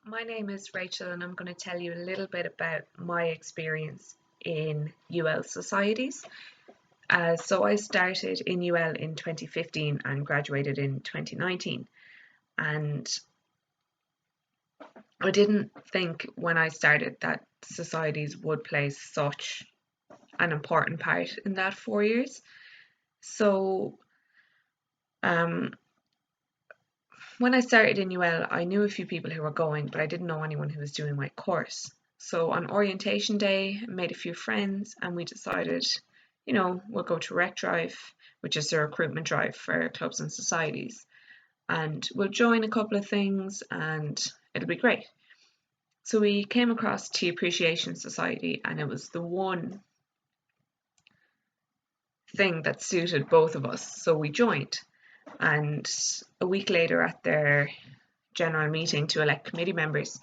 My name is Rachel, and I'm going to tell you a little bit about my experience in UL societies. So, I started in UL in 2015 and graduated in 2019. And I didn't think when I started that societies would play such an important part in that 4 years. So, um, when I started in UL, I knew a few people who were going, but I didn't know anyone who was doing my course. So on orientation day, I made a few friends and we decided, we'll go to Rec Drive, which is the recruitment drive for clubs and societies, and we'll join a couple of things and it'll be great. So we came across Tea Appreciation Society, and it was the one thing that suited both of us. So we joined. And a week later, at their general meeting to elect committee members,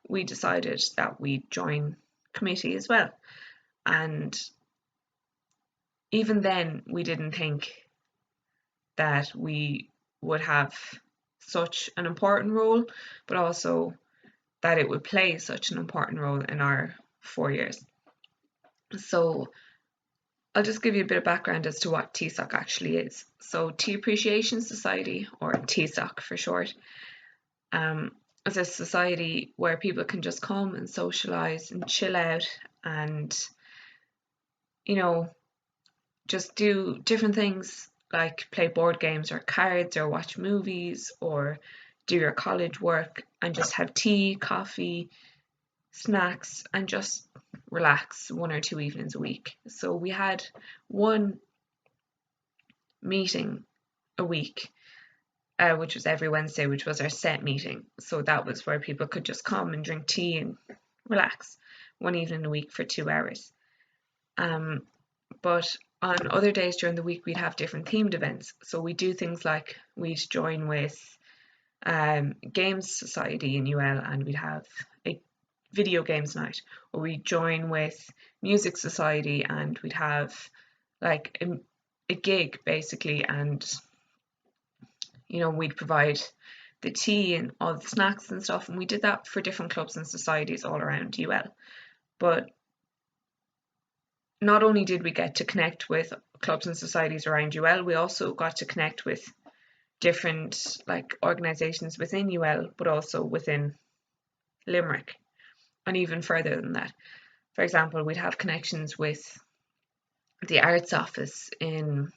we decided that we'd join committee as well. And even then, we didn't think that we would have such an important role, but also that it would play such an important role in our 4 years. So I'll just give you a bit of background as to what TSOC actually is. So Tea Appreciation Society, or TSOC for short, is a society where people can just come and socialise and chill out and, just do different things like play board games or cards or watch movies or do your college work and just have tea, coffee, snacks, and just relax 1 or 2 evenings a week. So we had one meeting a week, which was every Wednesday, which was our set meeting. So that was where people could just come and drink tea and relax 1 evening a week for 2 hours. But on other days during the week, we'd have different themed events. So we do things like we'd join with Games Society in UL, and we'd have a video games night, or we'd join with Music Society and we'd have like a gig basically, and we'd provide the tea and all the snacks and stuff, and we did that for different clubs and societies all around UL. But not only did we get to connect with clubs and societies around UL, we also got to connect with different organisations within UL, but also within Limerick, and even further than that. For example, we'd have connections with the arts office in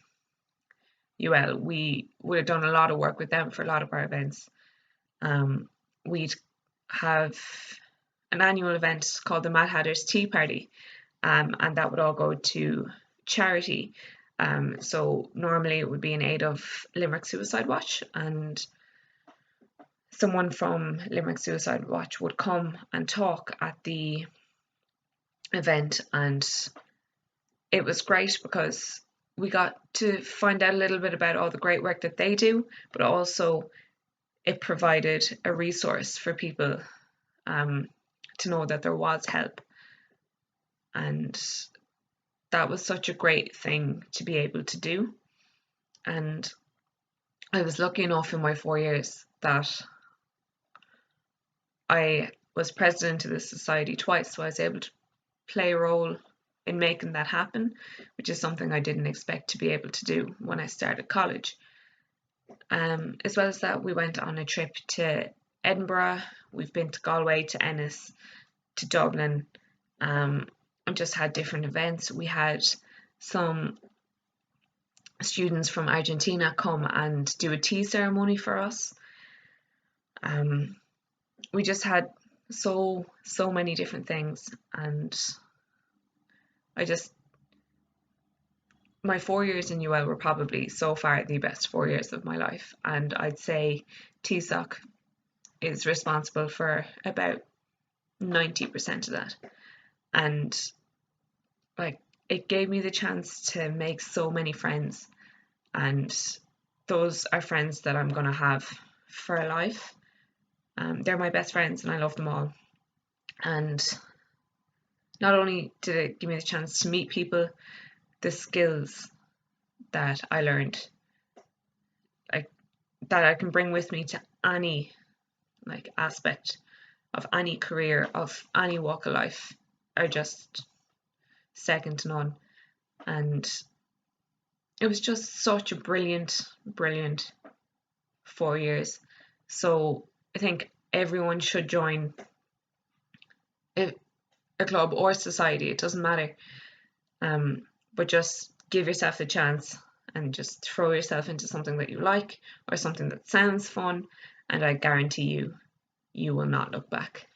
UL. We would have done a lot of work with them for a lot of our events. We'd have an annual event called the Mad Hatter's Tea Party, and that would all go to charity. So normally it would be in aid of Limerick Suicide Watch, and someone from Limerick Suicide Watch would come and talk at the event, and it was great because we got to find out a little bit about all the great work that they do, but also it provided a resource for people to know that there was help. And that was such a great thing to be able to do. And I was lucky enough in my 4 years that I was president of the society twice, so I was able to play a role in making that happen, which is something I didn't expect to be able to do when I started college. As well as that, we went on a trip to Edinburgh. We've been to Galway, to Ennis, to Dublin, and just had different events. We had some students from Argentina come and do a tea ceremony for us. We just had so many different things, and my 4 years in UL were probably so far the best 4 years of my life, and I'd say TSOC is responsible for about 90% of that. And it gave me the chance to make so many friends, and those are friends that I'm gonna have for life. They're my best friends and I love them all. And not only did it give me the chance to meet people, the skills that I learned, that I can bring with me to any aspect of any career, of any walk of life, are just second to none. And it was just such a brilliant 4 years. So I think everyone should join a club or society, it doesn't matter. But just give yourself the chance and just throw yourself into something that you like or something that sounds fun, and I guarantee you will not look back.